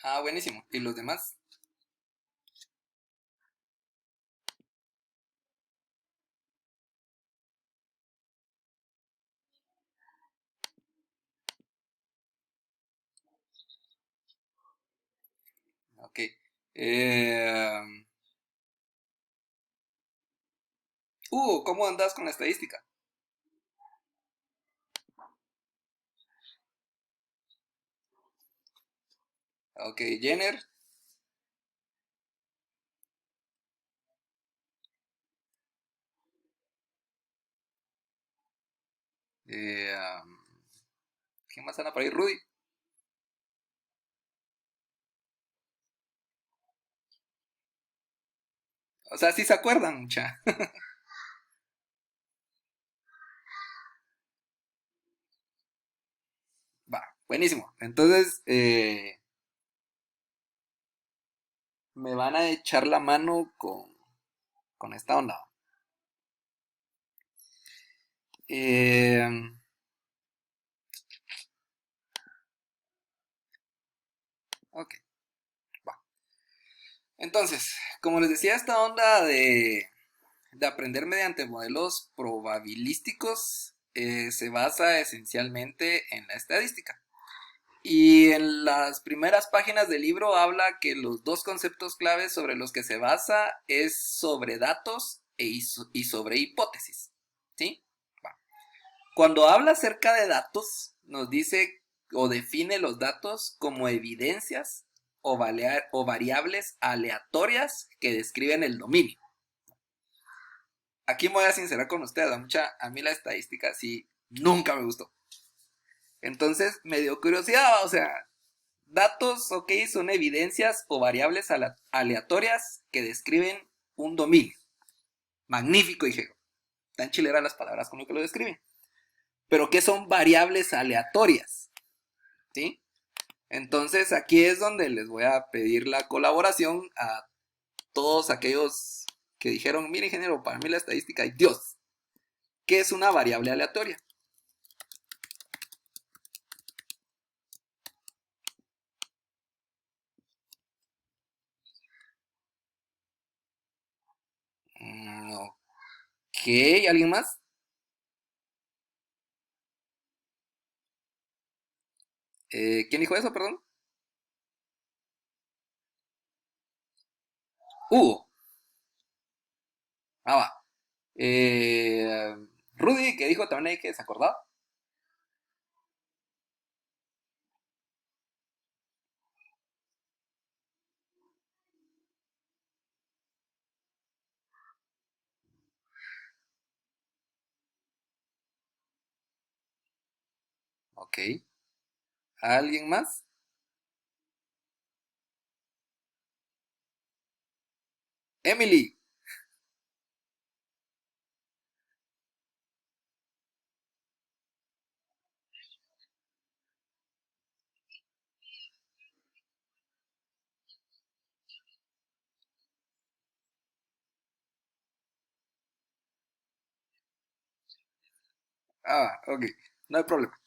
Ah, buenísimo. ¿Y los demás? Ok. Eh, ¿Cómo andas con la estadística? Ok, Jenner. Eh, um, ¿Quién más anda por ahí? Rudy. O sea, sí se acuerdan, mucha. Va, buenísimo. Entonces, me van a echar la mano con esta onda. Eh, ok, va. Entonces, como les decía, esta onda de aprender mediante modelos probabilísticos se basa esencialmente en la estadística. Y en las primeras páginas del libro habla que los dos conceptos claves sobre los que se basa es sobre datos y sobre hipótesis. ¿Sí? Va. Cuando habla acerca de datos, nos dice o define los datos como evidencias o variables aleatorias que describen el dominio. Aquí me voy a sincerar con ustedes, a mí la estadística sí nunca me gustó. Entonces me dio curiosidad, o sea, datos, ok, son evidencias o variables aleatorias que describen un dominio. Magnífico, dije. Tan chileras las palabras con lo que lo describen. Pero ¿qué son variables aleatorias? ¿Sí? Entonces aquí es donde les voy a pedir la colaboración a todos aquellos que dijeron, mire ingeniero, para mí la estadística es Dios. ¿Qué es una variable aleatoria? Ok, ¿alguien más? ¿Quién dijo eso, perdón? Hugo. Ah, va. Eh, Rudy, que dijo también ahí que se acordaba. Ok. ¿Alguien más? Emily. Ah, ok. No hay problema.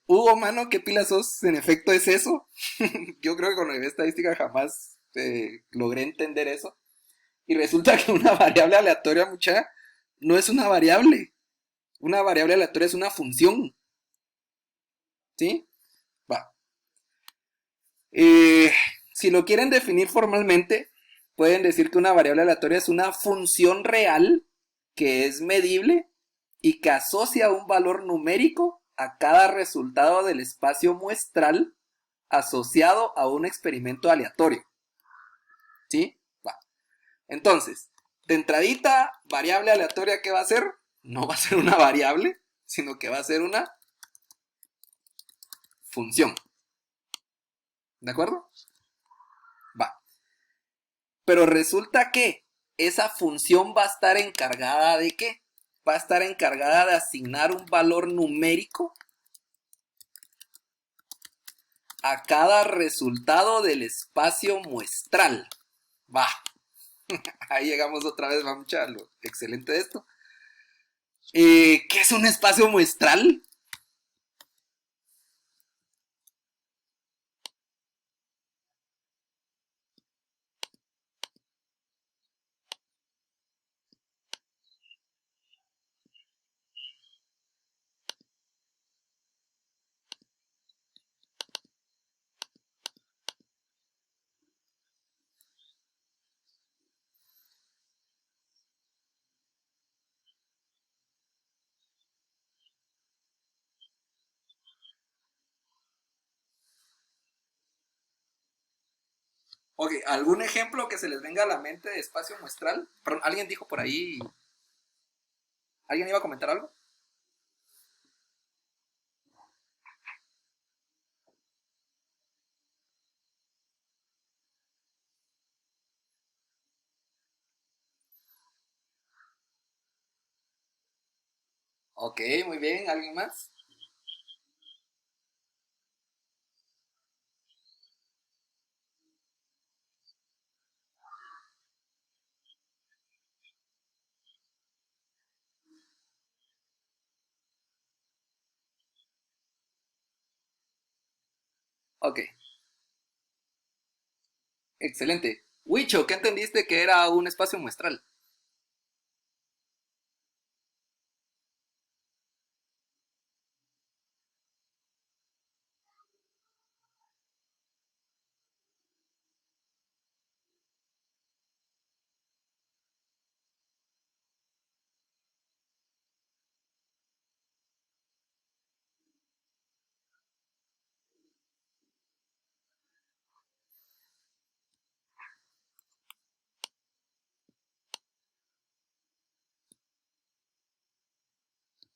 Hugo, mano, ¿qué pila sos? En efecto es eso. Yo creo que con la estadística jamás logré entender eso. Y resulta que una variable aleatoria, mucha, no es una variable. Una variable aleatoria es una función. ¿Sí? Va. Eh, si lo quieren definir formalmente, pueden decir que una variable aleatoria es una función real que es medible y que asocia un valor numérico a cada resultado del espacio muestral asociado a un experimento aleatorio. ¿Sí? Va. Entonces, de entradita, variable aleatoria, ¿qué va a ser? No va a ser una variable, sino que va a ser una función. ¿De acuerdo? Va. Pero resulta que esa función va a estar encargada de qué? Va a estar encargada de asignar un valor numérico a cada resultado del espacio muestral. Va, ahí llegamos otra vez, vamos a lo excelente de esto. ¿Qué es un espacio muestral? Ok, ¿algún ejemplo que se les venga a la mente de espacio muestral? Perdón, alguien dijo por ahí. ¿Alguien iba a comentar algo? Ok, muy bien. ¿Alguien más? Ok, excelente. Wicho, ¿qué entendiste que era un espacio muestral?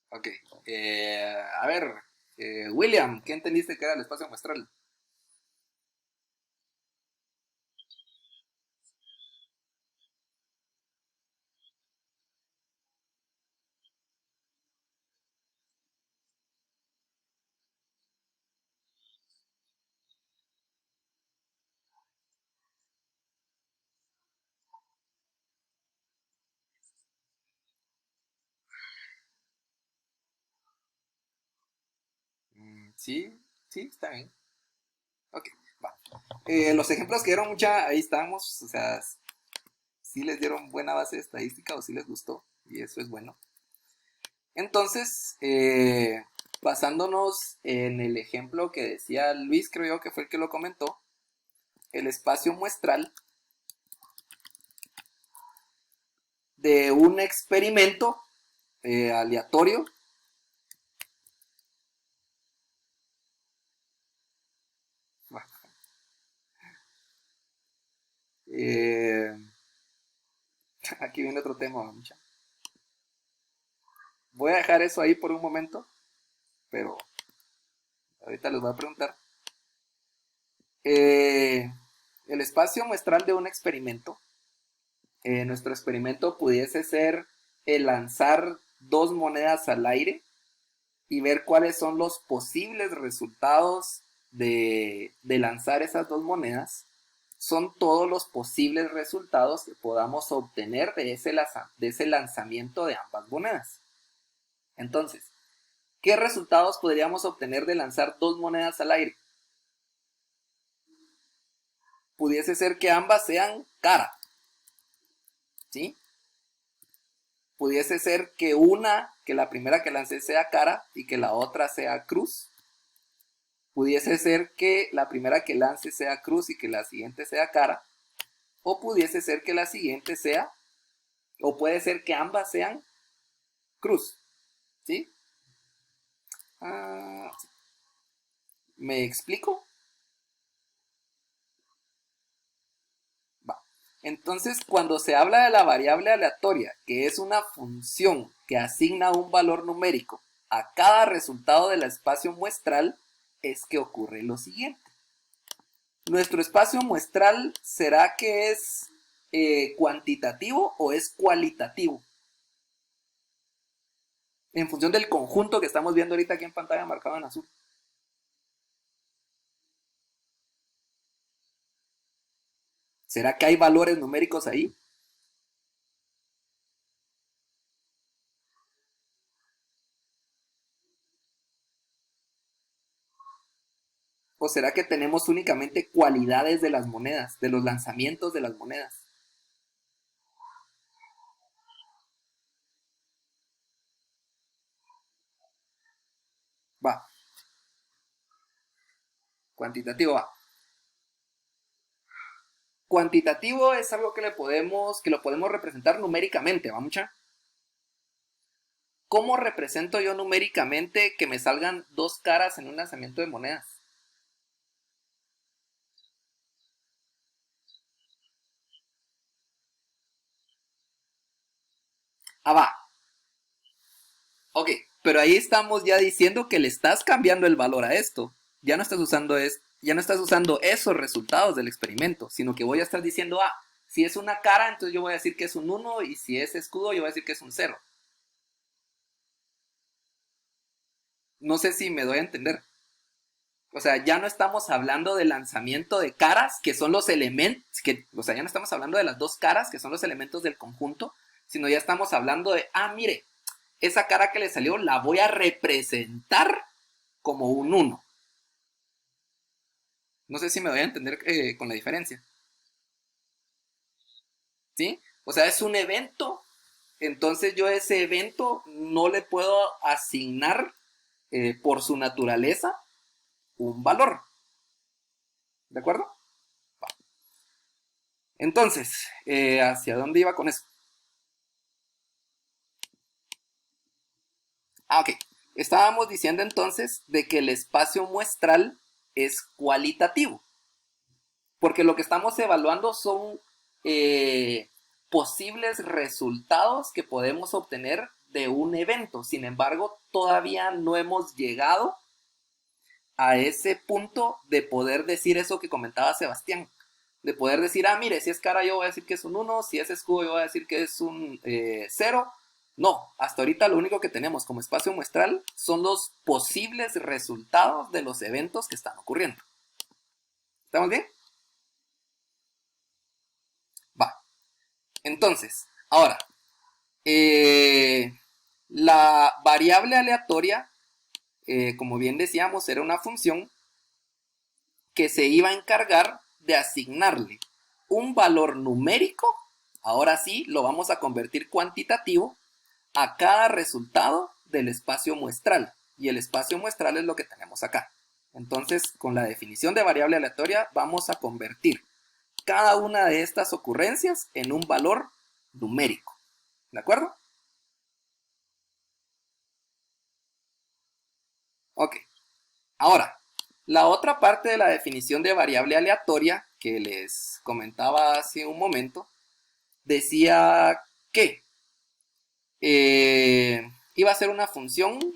Ok, a ver, William, ¿qué entendiste que era el espacio muestral? Sí, sí, está bien. Ok, va. Los ejemplos que dieron mucha, ahí estamos, o sea, sí les dieron buena base de estadística o sí les gustó, y eso es bueno. Entonces, basándonos en el ejemplo que decía Luis, creo yo que fue el que lo comentó, el espacio muestral de un experimento aleatorio. eh, Aquí viene otro tema, mucha. Voy a dejar eso ahí por un momento, pero ahorita les voy a preguntar. Eh, el espacio muestral de un experimento. Nuestro experimento pudiese ser el lanzar dos monedas al aire y ver cuáles son los posibles resultados de lanzar esas dos monedas. Son todos los posibles resultados que podamos obtener de ese lanzamiento de ambas monedas. Entonces, ¿qué resultados podríamos obtener de lanzar dos monedas al aire? Pudiese ser que ambas sean cara, ¿sí? Pudiese ser que la primera que lance sea cara y que la otra sea cruz. Pudiese ser que la primera que lance sea cruz y que la siguiente sea cara. O pudiese ser que la siguiente sea, o puede ser que ambas sean cruz, ¿sí? Ah, ¿me explico? Va. Entonces, cuando se habla de la variable aleatoria, que es una función que asigna un valor numérico a cada resultado del espacio muestral, es que ocurre lo siguiente. Nuestro espacio muestral, ¿será que es cuantitativo o es cualitativo? En función del conjunto que estamos viendo ahorita aquí en pantalla marcado en azul. ¿Será que hay valores numéricos ahí? ¿O será que tenemos únicamente cualidades de las monedas, de los lanzamientos de las monedas? Va, cuantitativo va. Cuantitativo es algo que lo podemos representar numéricamente, ¿va mucha? ¿Cómo represento yo numéricamente que me salgan dos caras en un lanzamiento de monedas? Ah, va. Ok, pero ahí estamos ya diciendo que le estás cambiando el valor a esto. Ya no estás usando esos resultados del experimento, sino que voy a estar diciendo, ah, si es una cara, entonces yo voy a decir que es un 1, y si es escudo, yo voy a decir que es un 0. No sé si me doy a entender. O sea, ya no estamos hablando de lanzamiento de caras, que son los elementos, o sea, ya no estamos hablando de las dos caras, que son los elementos del conjunto, sino ya estamos hablando de, ah, mire, esa cara que le salió la voy a representar como un 1. No sé si me doy a entender con la diferencia. ¿Sí? O sea, es un evento, entonces yo a ese evento no le puedo asignar por su naturaleza un valor. ¿De acuerdo? Entonces, ¿hacia dónde iba con eso? Ah, ok. Estábamos diciendo entonces de que el espacio muestral es cualitativo, porque lo que estamos evaluando son eh, posibles resultados que podemos obtener de un evento. Sin embargo, todavía no hemos llegado a ese punto de poder decir eso que comentaba Sebastián. De poder decir, ah, mire, si es cara yo voy a decir que es un 1, si es escudo yo voy a decir que es un 0. No, hasta ahorita lo único que tenemos como espacio muestral son los posibles resultados de los eventos que están ocurriendo. ¿Estamos bien? Va. Entonces, ahora, la variable aleatoria, como bien decíamos, era una función que se iba a encargar de asignarle un valor numérico, ahora sí lo vamos a convertir cuantitativo, a cada resultado del espacio muestral. Y el espacio muestral es lo que tenemos acá. Entonces, con la definición de variable aleatoria, vamos a convertir cada una de estas ocurrencias en un valor numérico. ¿De acuerdo? Ok. Ahora, la otra parte de la definición de variable aleatoria que les comentaba hace un momento, decía que iba a ser una función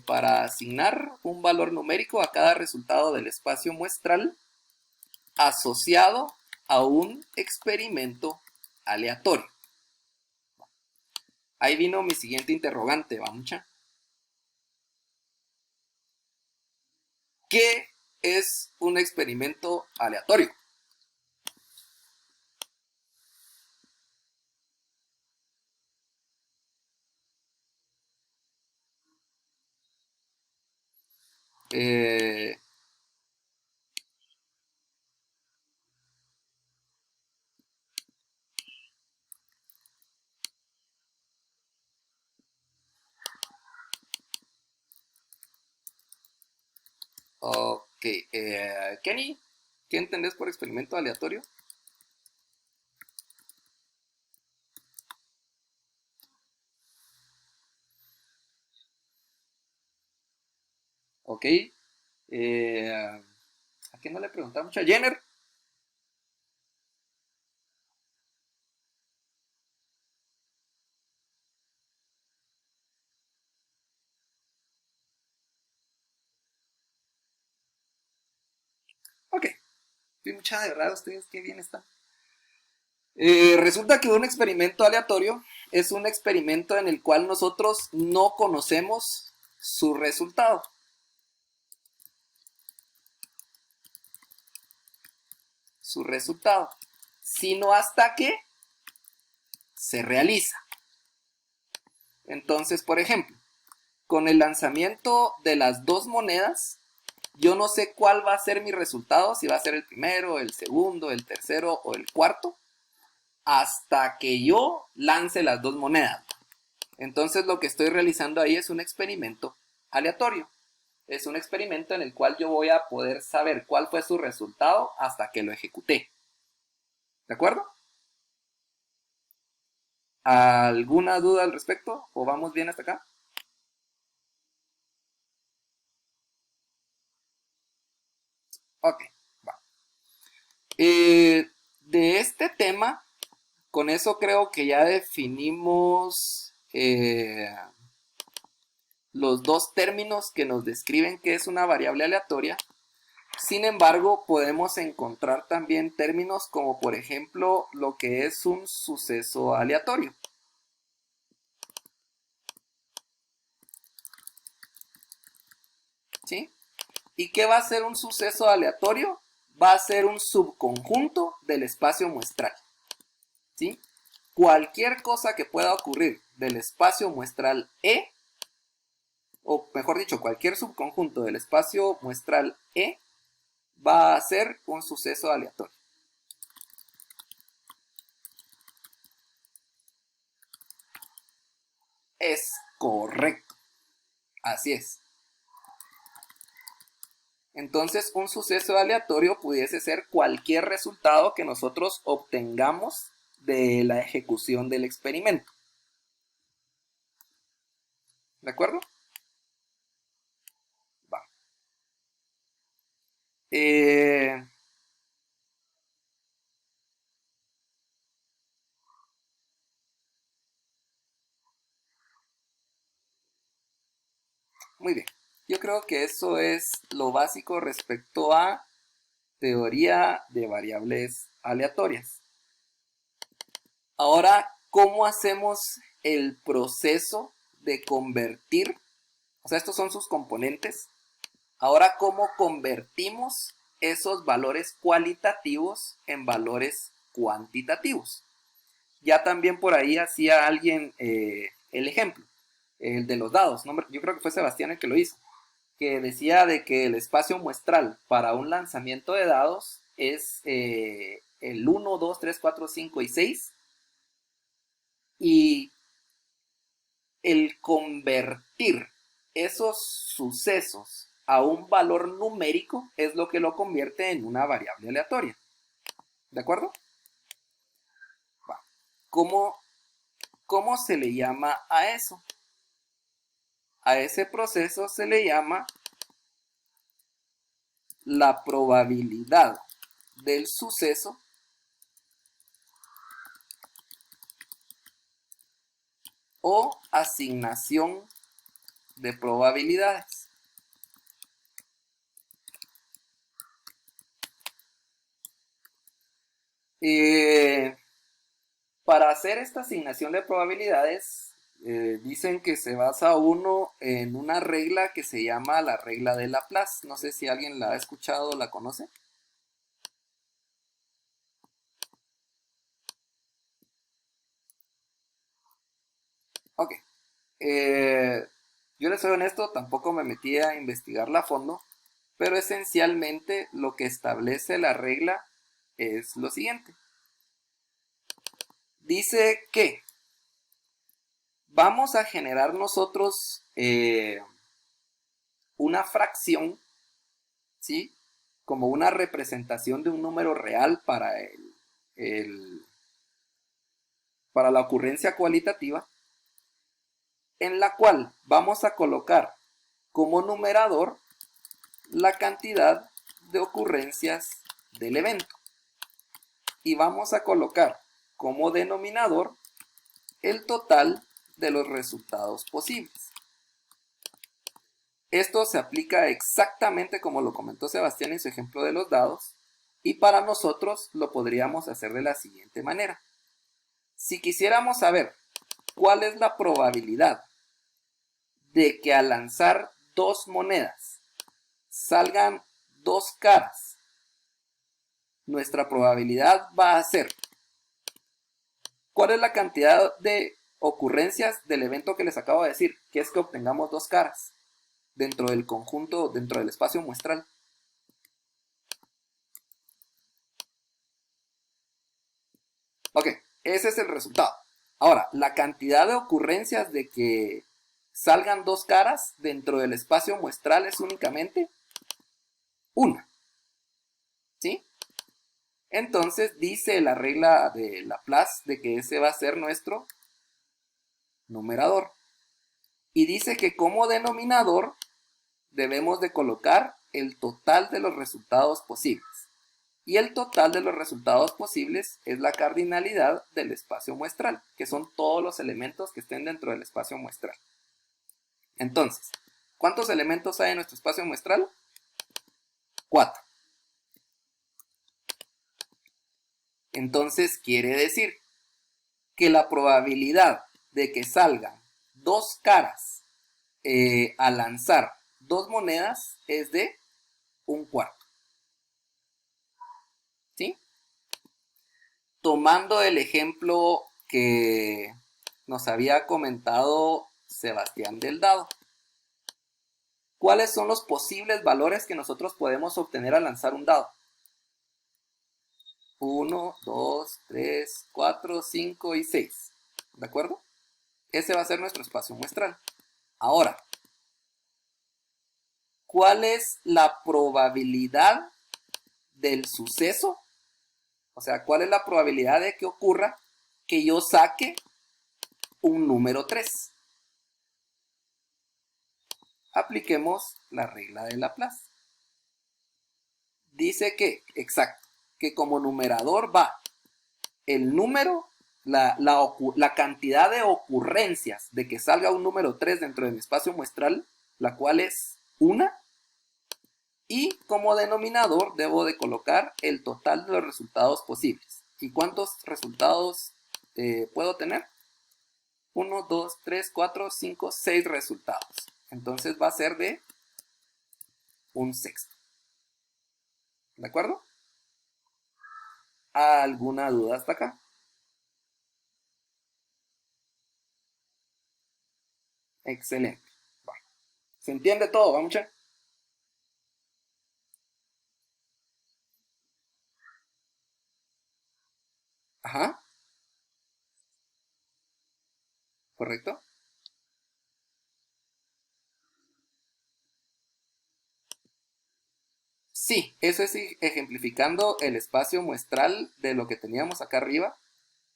para asignar un valor numérico a cada resultado del espacio muestral asociado a un experimento aleatorio. Ahí vino mi siguiente interrogante, ¿va mucha? ¿Qué es un experimento aleatorio? Eh, ok, Kenny, ¿qué entendés por experimento aleatorio? Ok, ¿a quién no le preguntaba mucho? ¿A Jenner? Ok, sí, mucha de verdad, ustedes qué bien están. Resulta que un experimento aleatorio es un experimento en el cual nosotros no conocemos su resultado. Su resultado. Sino hasta que se realiza. Entonces, por ejemplo, con el lanzamiento de las dos monedas, yo no sé cuál va a ser mi resultado, si va a ser el primero, el segundo, el tercero o el cuarto, hasta que yo lance las dos monedas. Entonces lo que estoy realizando ahí es un experimento aleatorio. Es un experimento en el cual yo voy a poder saber cuál fue su resultado hasta que lo ejecuté. ¿De acuerdo? ¿Alguna duda al respecto? ¿O vamos bien hasta acá? Ok, va. De este tema con eso creo que ya definimos los dos términos que nos describen qué es una variable aleatoria. Sin embargo, podemos encontrar también términos como, por ejemplo, lo que es un suceso aleatorio. ¿Sí? ¿Y qué va a ser un suceso aleatorio? Va a ser un subconjunto del espacio muestral. ¿Sí? Cualquier cosa que pueda ocurrir del espacio muestral E, o mejor dicho, cualquier subconjunto del espacio muestral E, va a ser un suceso aleatorio. Es correcto. Así es. Entonces, un suceso aleatorio pudiese ser cualquier resultado que nosotros obtengamos de la ejecución del experimento. ¿De acuerdo? Va. Muy bien. Yo creo que eso es lo básico respecto a teoría de variables aleatorias. Ahora, ¿cómo hacemos el proceso de convertir? O sea, estos son sus componentes. Ahora, ¿cómo convertimos esos valores cualitativos en valores cuantitativos? Ya también por ahí hacía alguien el ejemplo, el de los dados, ¿no? Yo creo que fue Sebastián el que lo hizo, que decía de que el espacio muestral para un lanzamiento de dados es el 1, 2, 3, 4, 5 y 6, y el convertir esos sucesos a un valor numérico es lo que lo convierte en una variable aleatoria. ¿De acuerdo? ¿Cómo, cómo se le llama a eso? A ese proceso se le llama la probabilidad del suceso o asignación de probabilidades. Para hacer esta asignación de probabilidades, dicen que se basa uno en una regla que se llama la regla de Laplace. No sé si alguien la ha escuchado o la conoce. Ok. Yo les soy honesto, tampoco me metí a investigarla a fondo, pero esencialmente lo que establece la regla es lo siguiente. Dice que vamos a generar nosotros una fracción, ¿sí? Como una representación de un número real para para la ocurrencia cualitativa, en la cual vamos a colocar como numerador la cantidad de ocurrencias del evento. Y vamos a colocar como denominador el total de los resultados posibles. Esto se aplica exactamente como lo comentó Sebastián en su ejemplo de los dados, y para nosotros lo podríamos hacer de la siguiente manera. Si quisiéramos saber cuál es la probabilidad de que al lanzar dos monedas salgan dos caras, nuestra probabilidad va a ser ¿cuál es la cantidad de ocurrencias del evento que les acabo de decir? Que es que obtengamos dos caras dentro del conjunto, dentro del espacio muestral. Ok, ese es el resultado. Ahora, la cantidad de ocurrencias de que salgan dos caras dentro del espacio muestral es únicamente una. ¿Sí? Entonces dice la regla de Laplace de que ese va a ser nuestro numerador. Y dice que como denominador debemos de colocar el total de los resultados posibles. Y el total de los resultados posibles es la cardinalidad del espacio muestral, que son todos los elementos que estén dentro del espacio muestral. Entonces, ¿cuántos elementos hay en nuestro espacio muestral? 4. Entonces quiere decir que la probabilidad de que salgan dos caras al lanzar dos monedas es de 1/4. ¿Sí? Tomando el ejemplo que nos había comentado Sebastián del dado, ¿cuáles son los posibles valores que nosotros podemos obtener al lanzar un dado? 1, 2, 3, 4, 5 y 6. ¿De acuerdo? Ese va a ser nuestro espacio muestral. Ahora, ¿cuál es la probabilidad del suceso? O sea, ¿cuál es la probabilidad de que ocurra que yo saque un número 3? Apliquemos la regla de Laplace. Dice que, exacto, que como numerador va el número, la cantidad de ocurrencias de que salga un número 3 dentro de mi espacio muestral, la cual es 1, y como denominador debo de colocar el total de los resultados posibles. ¿Y cuántos resultados puedo tener? 1, 2, 3, 4, 5, 6 resultados. Entonces va a ser de 1/6. ¿De acuerdo? ¿Alguna duda hasta acá? Excelente. Va. ¿Se entiende todo? ¿Va, mucha? Ajá. ¿Correcto? Sí, eso es ejemplificando el espacio muestral de lo que teníamos acá arriba,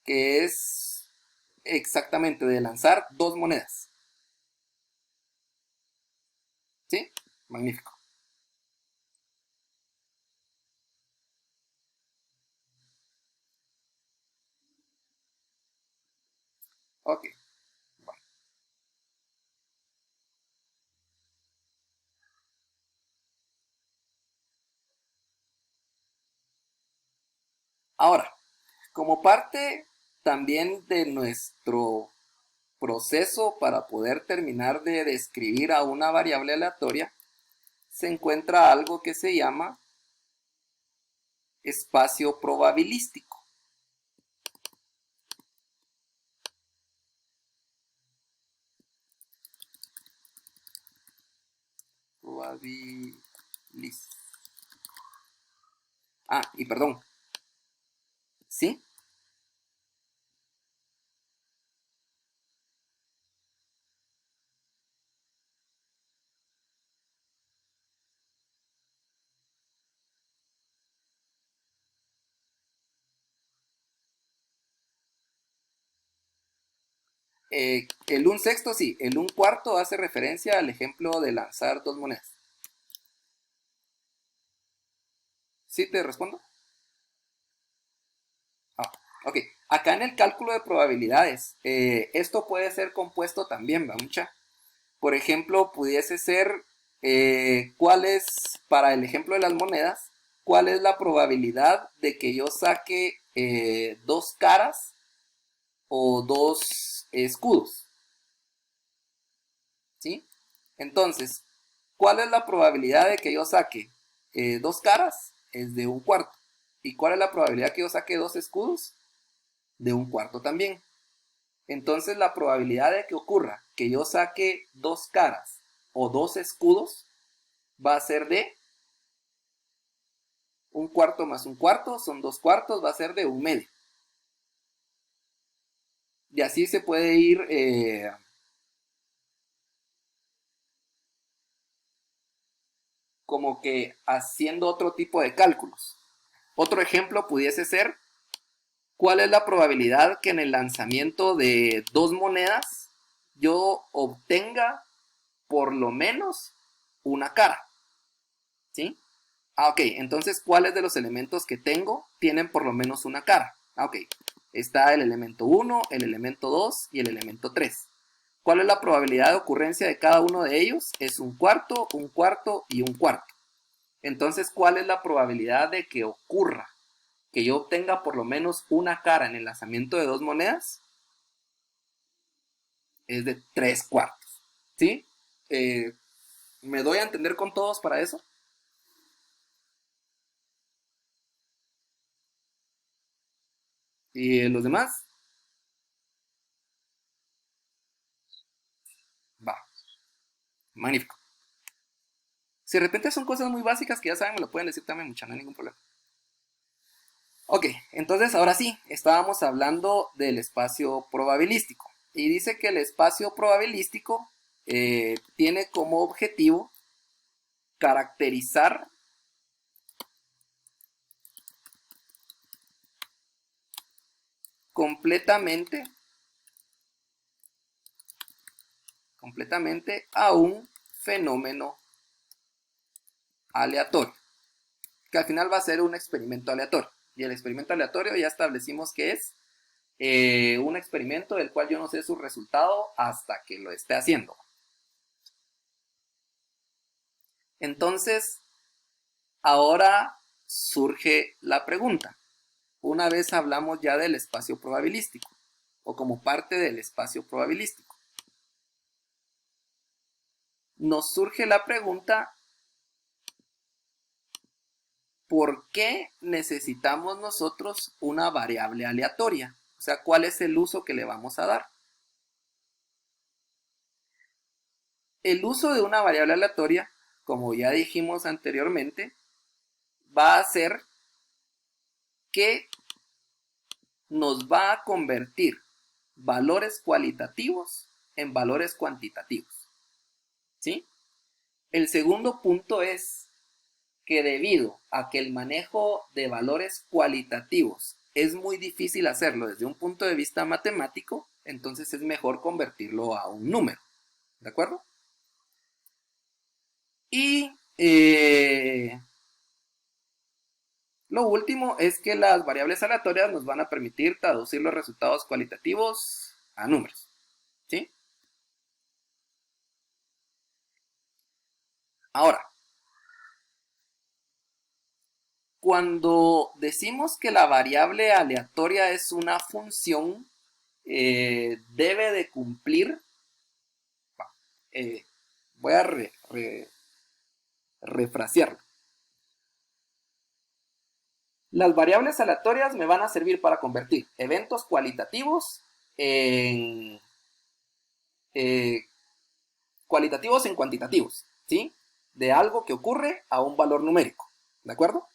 que es exactamente de lanzar dos monedas. ¿Sí? Magnífico. Ok. Bueno. Ahora, como parte también de nuestro proceso para poder terminar de describir a una variable aleatoria, se encuentra algo que se llama espacio probabilístico. Y perdón. ¿Sí? El 1/6, sí. El 1/4 hace referencia al ejemplo de lanzar dos monedas. ¿Sí te respondo? Ah, ok. Acá en el cálculo de probabilidades, esto puede ser compuesto también, ¿va, mucha? Por ejemplo, pudiese ser, ¿cuál es, para el ejemplo de las monedas, cuál es la probabilidad de que yo saque dos caras o dos escudos? ¿Sí? Entonces, ¿cuál es la probabilidad de que yo saque dos caras? Es de 1/4. ¿Y cuál es la probabilidad que yo saque dos escudos? De 1/4 también. Entonces, la probabilidad de que ocurra que yo saque dos caras o dos escudos va a ser de 1/4 más 1/4, son 2/4, va a ser de 1/2. Y así se puede ir como que haciendo otro tipo de cálculos. Otro ejemplo pudiese ser, ¿cuál es la probabilidad que en el lanzamiento de dos monedas yo obtenga por lo menos una cara? ¿Sí? Ah, ok, entonces, ¿cuáles de los elementos que tengo tienen por lo menos una cara? Ah, ok, está el elemento 1, el elemento 2 y el elemento 3. ¿Cuál es la probabilidad de ocurrencia de cada uno de ellos? Es un cuarto y un cuarto. Entonces, ¿cuál es la probabilidad de que ocurra que yo obtenga por lo menos una cara en el lanzamiento de dos monedas? Es de 3 cuartos. ¿Sí? ¿Me doy a entender con todos para eso? ¿Y los demás? Va, magnífico. Si de repente son cosas muy básicas que ya saben, me lo pueden decir también, mucha, no hay ningún problema. Ok, entonces ahora sí, estábamos hablando del espacio probabilístico. Y dice que el espacio probabilístico tiene como objetivo caracterizar completamente a un fenómeno aleatorio, que al final va a ser un experimento aleatorio. Y el experimento aleatorio ya establecimos que es un experimento del cual yo no sé su resultado hasta que lo esté haciendo. Entonces, ahora surge la pregunta. Una vez hablamos ya del espacio probabilístico, o como parte del espacio probabilístico, nos surge la pregunta: ¿por qué necesitamos nosotros una variable aleatoria? O sea, ¿cuál es el uso que le vamos a dar? El uso de una variable aleatoria, como ya dijimos anteriormente, va a ser que nos va a convertir valores cualitativos en valores cuantitativos. ¿Sí? El segundo punto es que debido a que el manejo de valores cualitativos es muy difícil hacerlo desde un punto de vista matemático, entonces es mejor convertirlo a un número. ¿De acuerdo? Y lo último es que las variables aleatorias nos van a permitir traducir los resultados cualitativos a números. ¿Sí? Ahora, cuando decimos que la variable aleatoria es una función, debe de cumplir, voy a refrasearlo. Las variables aleatorias me van a servir para convertir eventos cualitativos en cuantitativos, ¿sí? De algo que ocurre a un valor numérico, ¿de acuerdo?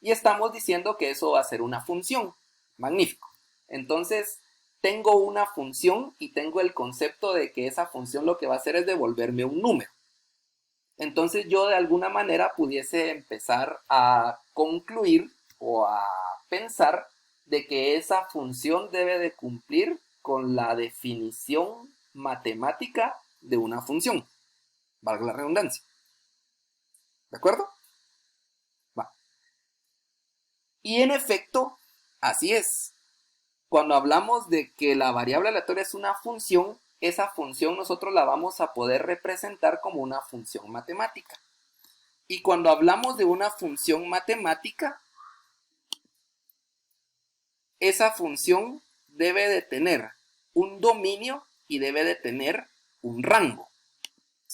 Y estamos diciendo que eso va a ser una función. Magnífico. Entonces, tengo una función y tengo el concepto de que esa función lo que va a hacer es devolverme un número. Entonces yo de alguna manera pudiese empezar a concluir o a pensar de que esa función debe de cumplir con la definición matemática de una función. Valga la redundancia. ¿De acuerdo? Va. Y en efecto, así es. Cuando hablamos de que la variable aleatoria es una función, esa función nosotros la vamos a poder representar como una función matemática. Y cuando hablamos de una función matemática, esa función debe de tener un dominio y debe de tener un rango.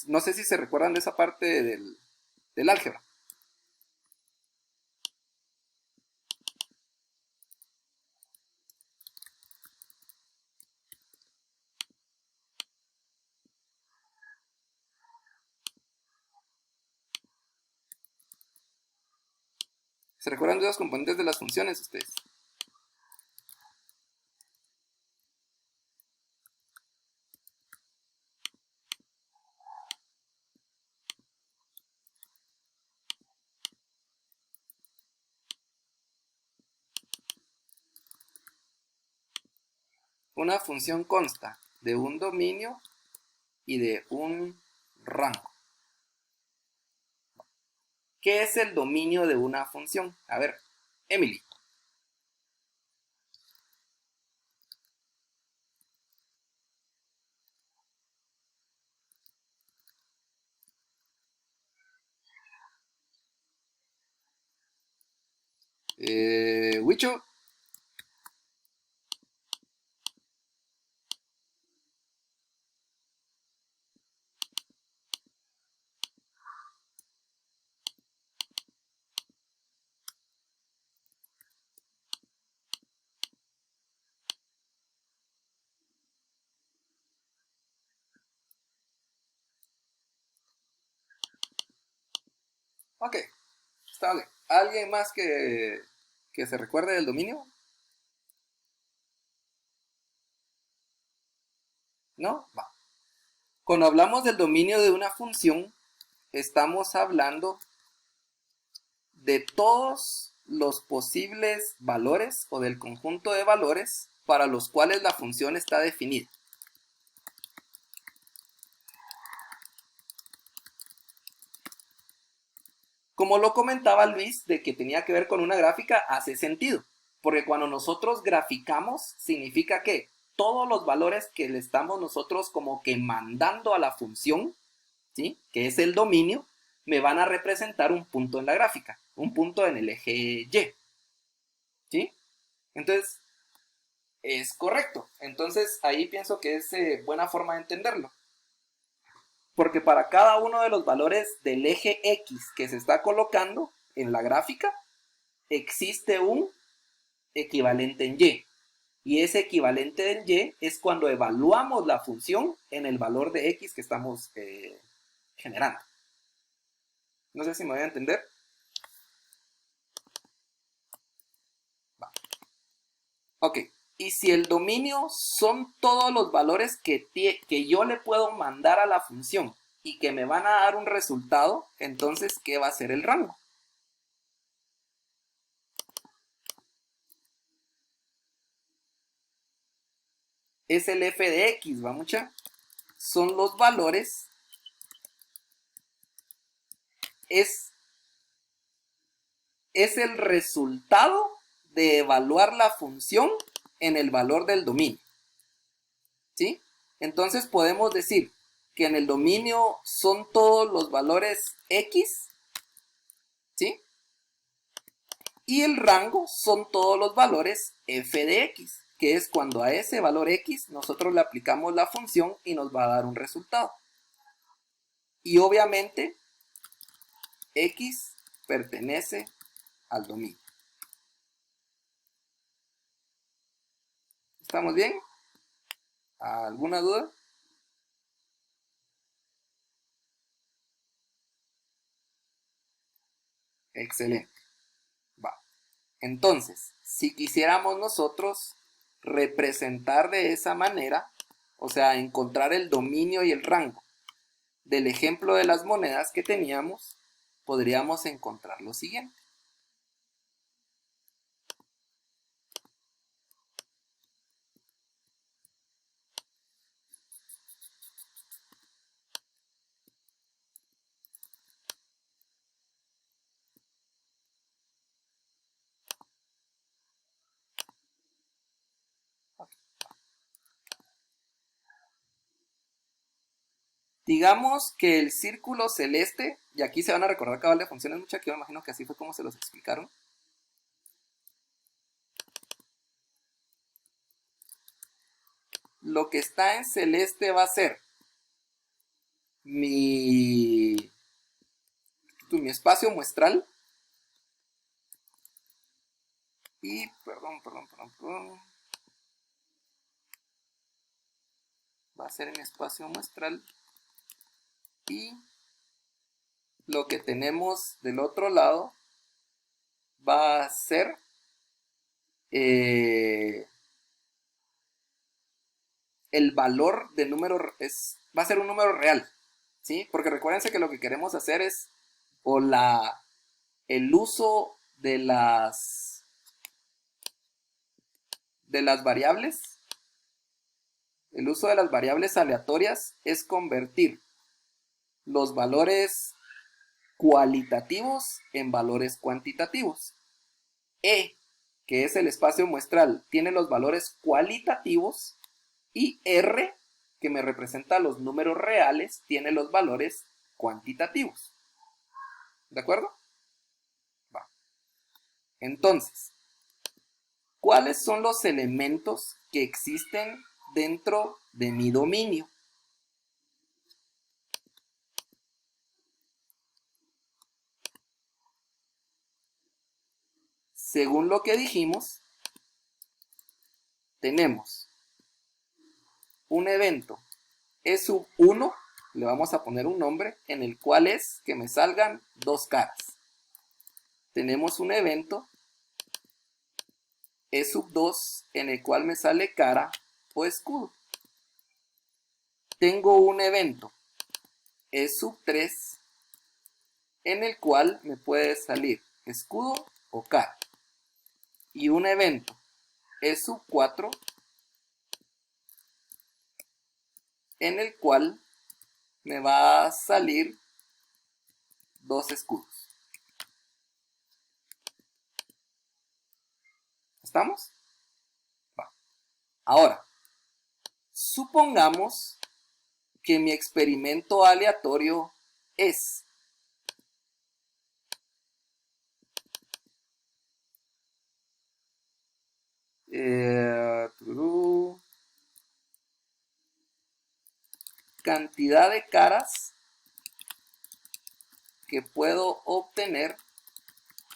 No sé si se recuerdan de esa parte del álgebra. ¿Se recuerdan de los componentes de las funciones ustedes? Una función consta de un dominio y de un rango. ¿qué es el dominio de una función? A ver, Emily. Wicho. Ok, está bien. ¿Alguien más que se recuerde del dominio? ¿No? Va. Cuando hablamos del dominio de una función, estamos hablando de todos los posibles valores o del conjunto de valores para los cuales la función está definida. Como lo comentaba Luis, de que tenía que ver con una gráfica, hace sentido. Porque cuando nosotros graficamos, significa que todos los valores que le estamos nosotros como que mandando a la función, ¿sí?, que es el dominio, me van a representar un punto en la gráfica, un punto en el eje Y. ¿Sí? Entonces, es correcto. Entonces, ahí pienso que es buena forma de entenderlo. Porque para cada uno de los valores del eje X que se está colocando en la gráfica, existe un equivalente en Y. Y ese equivalente en Y es cuando evaluamos la función en el valor de X que estamos generando. No sé si me voy a entender. Va. Ok. Y si el dominio son todos los valores que yo le puedo mandar a la función y que me van a dar un resultado, entonces, ¿qué va a ser el rango? Es el f de x, ¿va mucha? Son los valores, es el resultado de evaluar la función en el valor del dominio. ¿Sí? Entonces podemos decir que en el dominio son todos los valores x, ¿sí?, y el rango son todos los valores f de x, que es cuando a ese valor x nosotros le aplicamos la función y nos va a dar un resultado. Y obviamente x pertenece al dominio. ¿Estamos bien? ¿Alguna duda? Excelente. Va. Entonces, si quisiéramos nosotros representar de esa manera, o sea, encontrar el dominio y el rango del ejemplo de las monedas que teníamos, podríamos encontrar lo siguiente. Digamos que el círculo celeste, y aquí se van a recordar cabal de funciones muchas, que yo me imagino que así fue como se los explicaron. Lo que está en celeste va a ser mi espacio muestral. Y, perdón. Va a ser mi espacio muestral. Y lo que tenemos del otro lado va a ser el valor del número, va a ser un número real, ¿sí? Porque recuérdense que lo que queremos hacer es el uso de las variables. El uso de las variables aleatorias es convertir los valores cualitativos en valores cuantitativos. E, que es el espacio muestral, tiene los valores cualitativos, y R, que me representa los números reales, tiene los valores cuantitativos. ¿De acuerdo? Va. Entonces, ¿cuáles son los elementos que existen dentro de mi dominio? Según lo que dijimos, tenemos un evento E sub 1, le vamos a poner un nombre, en el cual es que me salgan dos caras. Tenemos un evento E sub 2, en el cual me sale cara o escudo. Tengo un evento E sub 3, en el cual me puede salir escudo o cara. Y un evento E sub 4, en el cual me va a salir dos escudos. ¿Estamos? Va. Ahora, supongamos que mi experimento aleatorio es cantidad de caras que puedo obtener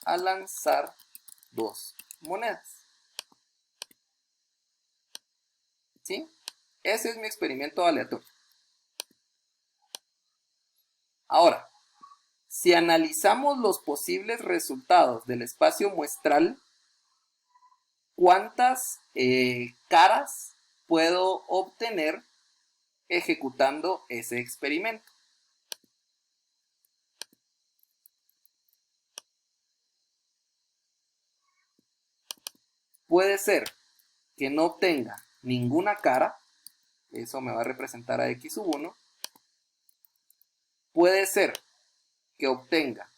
al lanzar dos monedas. ¿Sí? Ese es mi experimento aleatorio. Ahora, si analizamos los posibles resultados del espacio muestral, ¿cuántas caras puedo obtener ejecutando ese experimento? Puede ser que no obtenga ninguna cara, eso me va a representar a x sub 1. Puede ser que obtenga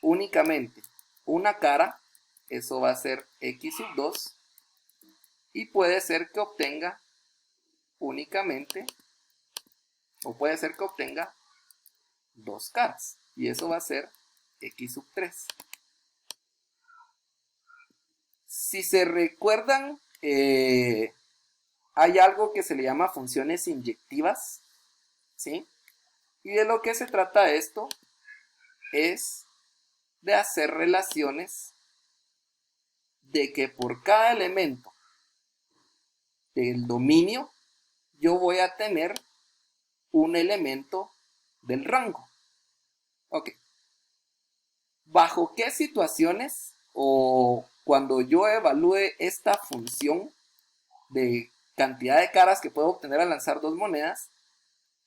únicamente una cara, eso va a ser x sub 2. Y puede ser que obtenga únicamente, o puede ser que obtenga dos caras, y eso va a ser x sub 3. Si se recuerdan, hay algo que se le llama funciones inyectivas, ¿sí? Y de lo que se trata esto es de hacer relaciones de que por cada elemento del dominio yo voy a tener un elemento del rango. Ok. ¿Bajo qué situaciones o cuando yo evalúe esta función de cantidad de caras que puedo obtener al lanzar dos monedas,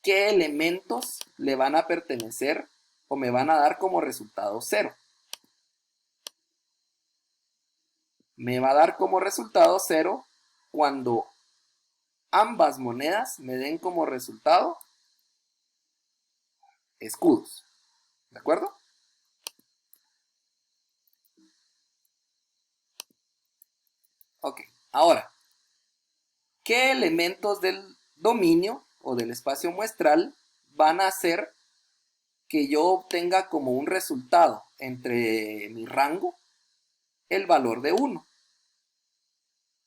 qué elementos le van a pertenecer o me van a dar como resultado 0? Me va a dar como resultado 0 cuando ambas monedas me den como resultado escudos. ¿De acuerdo? Ok, ahora, ¿qué elementos del dominio o del espacio muestral van a hacer que yo obtenga como un resultado entre mi rango el valor de 1?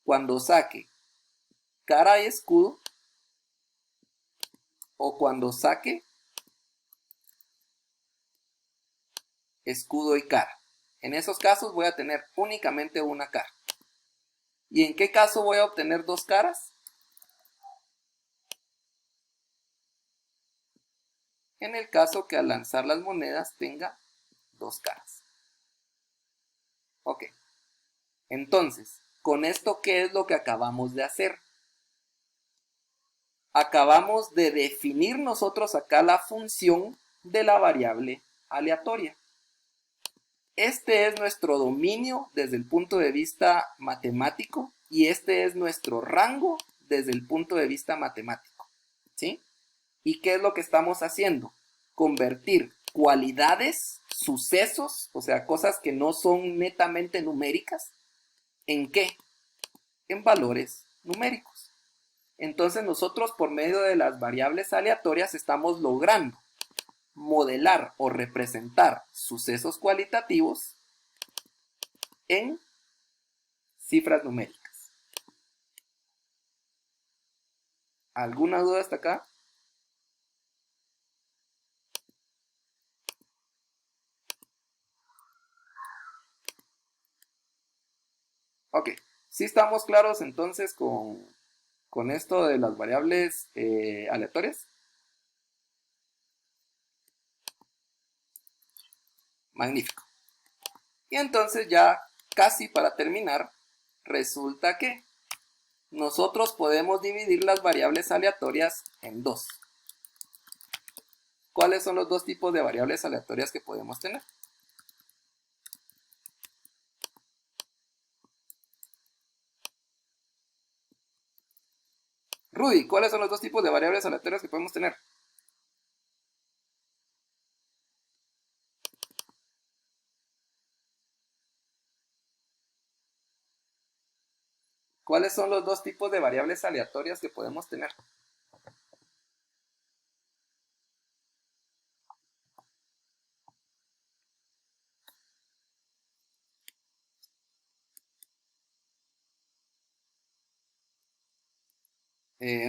Cuando saque cara y escudo, o cuando saque escudo y cara. En esos casos voy a tener únicamente una cara. ¿Y en qué caso voy a obtener dos caras? En el caso que al lanzar las monedas tenga dos caras. Ok. Entonces, con esto, ¿qué es lo que acabamos de hacer? Acabamos de definir nosotros acá la función de la variable aleatoria. Este es nuestro dominio desde el punto de vista matemático y este es nuestro rango desde el punto de vista matemático. ¿Sí? ¿Y qué es lo que estamos haciendo? Convertir cualidades, sucesos, o sea, cosas que no son netamente numéricas. ¿En qué? En valores numéricos. Entonces nosotros por medio de las variables aleatorias estamos logrando modelar o representar sucesos cualitativos en cifras numéricas. ¿Alguna duda hasta acá? Ok, sí estamos claros entonces con esto de las variables aleatorias. Magnífico. Y entonces ya casi para terminar, resulta que nosotros podemos dividir las variables aleatorias en dos. ¿Cuáles son los dos tipos de variables aleatorias que podemos tener? Rudy, ¿cuáles son los dos tipos de variables aleatorias que podemos tener? ¿Cuáles son los dos tipos de variables aleatorias que podemos tener?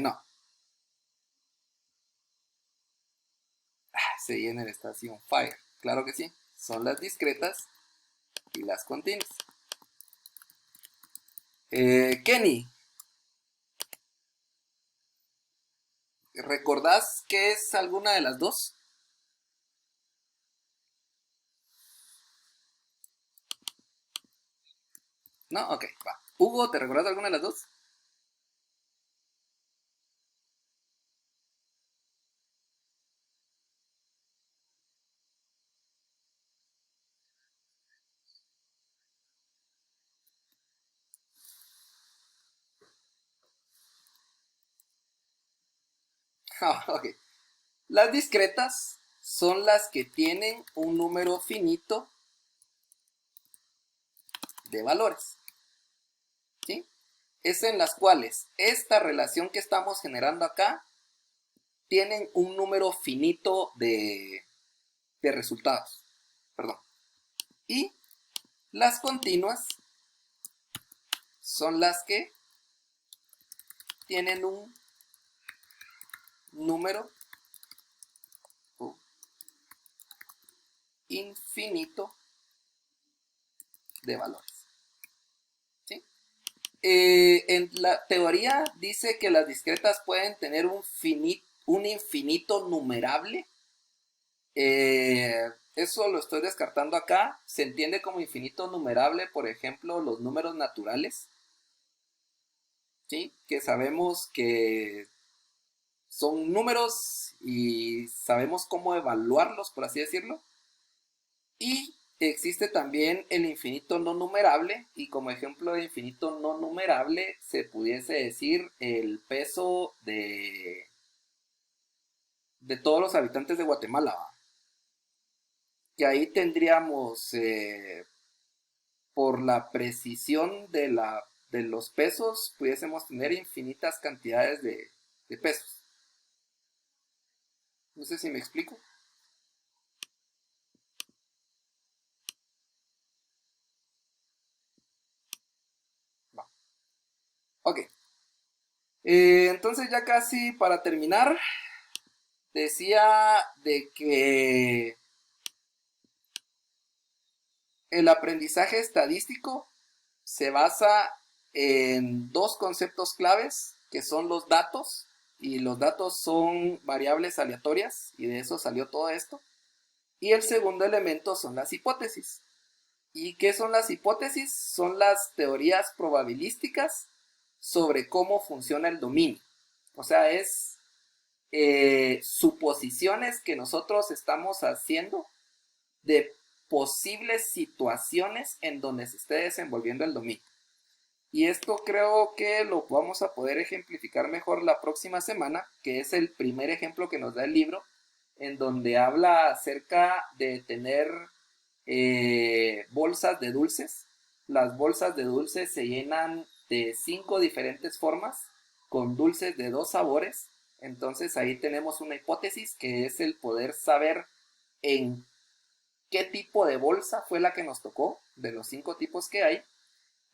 No. CNR está así on fire. Claro que sí. Son las discretas y las continuas. Kenny, ¿recordás qué es alguna de las dos? ¿No? Ok, va. Hugo, ¿te recordás alguna de las dos? Ok. Las discretas son las que tienen un número finito de valores. ¿Sí? Es en las cuales esta relación que estamos generando acá tienen un número finito de resultados. Perdón. Y las continuas son las que tienen un número infinito de valores. ¿Sí? En la teoría dice que las discretas pueden tener un infinito numerable. Eso lo estoy descartando acá. Se entiende como infinito numerable, por ejemplo, los números naturales. ¿Sí? Que sabemos que son números y sabemos cómo evaluarlos, por así decirlo. Y existe también el infinito no numerable, y como ejemplo de infinito no numerable se pudiese decir el peso de todos los habitantes de Guatemala, ¿va? Y ahí tendríamos, por la precisión de los pesos, pudiésemos tener infinitas cantidades de pesos. No sé si me explico. Va. Ok. Entonces ya casi para terminar, decía de que el aprendizaje estadístico se basa en dos conceptos claves, que son los datos, y los datos son variables aleatorias, y de eso salió todo esto. Y el segundo elemento son las hipótesis. ¿Y qué son las hipótesis? Son las teorías probabilísticas sobre cómo funciona el dominio. O sea, es suposiciones que nosotros estamos haciendo de posibles situaciones en donde se esté desenvolviendo el dominio. Y esto creo que lo vamos a poder ejemplificar mejor la próxima semana, que es el primer ejemplo que nos da el libro, en donde habla acerca de tener bolsas de dulces. Las bolsas de dulces se llenan de 5 diferentes formas con dulces de 2 sabores. Entonces ahí tenemos una hipótesis que es el poder saber en qué tipo de bolsa fue la que nos tocó de los 5 tipos que hay.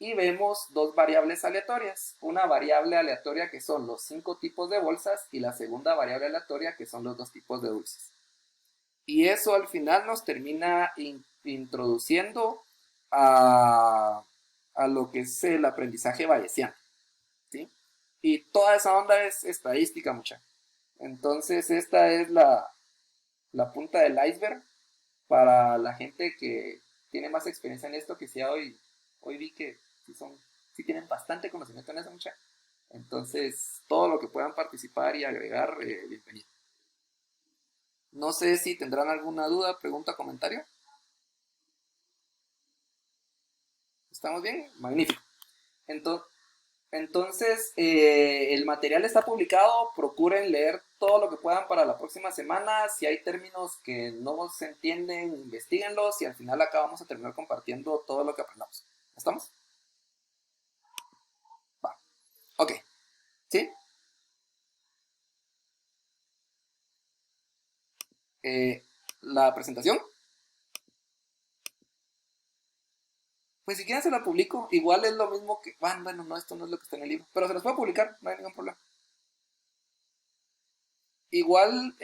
Y vemos 2 variables aleatorias. Una variable aleatoria que son los 5 tipos de bolsas y la segunda variable aleatoria que son los 2 tipos de dulces. Y eso al final nos termina introduciendo a lo que es el aprendizaje bayesiano, ¿sí? Y toda esa onda es estadística, mucha. Entonces esta es la punta del iceberg para la gente que tiene más experiencia en esto, que sí hoy vi que sí tienen bastante conocimiento en eso, mucha. Entonces, todo lo que puedan participar y agregar, bienvenido. No sé si tendrán alguna duda, pregunta, comentario. ¿Estamos bien? Magnífico. Entonces, el material está publicado. Procuren leer todo lo que puedan para la próxima semana. Si hay términos que no se entienden, investiguenlos y al final acá vamos a terminar compartiendo todo lo que aprendamos. ¿Estamos? Va. Ok. ¿Sí? La presentación. Pues si quieren se la publico. Igual es lo mismo que... Bueno, no, esto no es lo que está en el libro. Pero se los puedo publicar, no hay ningún problema. Igual,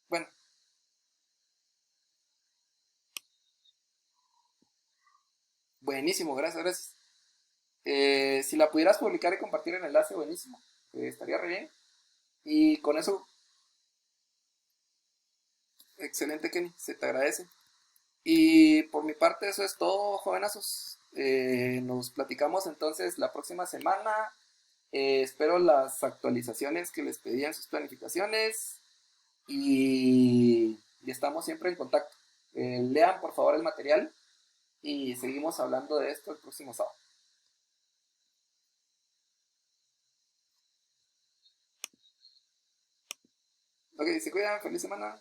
bueno, buenísimo, gracias, gracias. Si la pudieras publicar y compartir el enlace, buenísimo. Estaría re bien. Y con eso, excelente, Kenny, se te agradece. Y por mi parte, eso es todo, jovenazos. Nos platicamos entonces la próxima semana. Espero las actualizaciones que les pedí en sus planificaciones. Y estamos siempre en contacto. Lean por favor el material y seguimos hablando de esto el próximo sábado. Ok, se cuidan, feliz semana.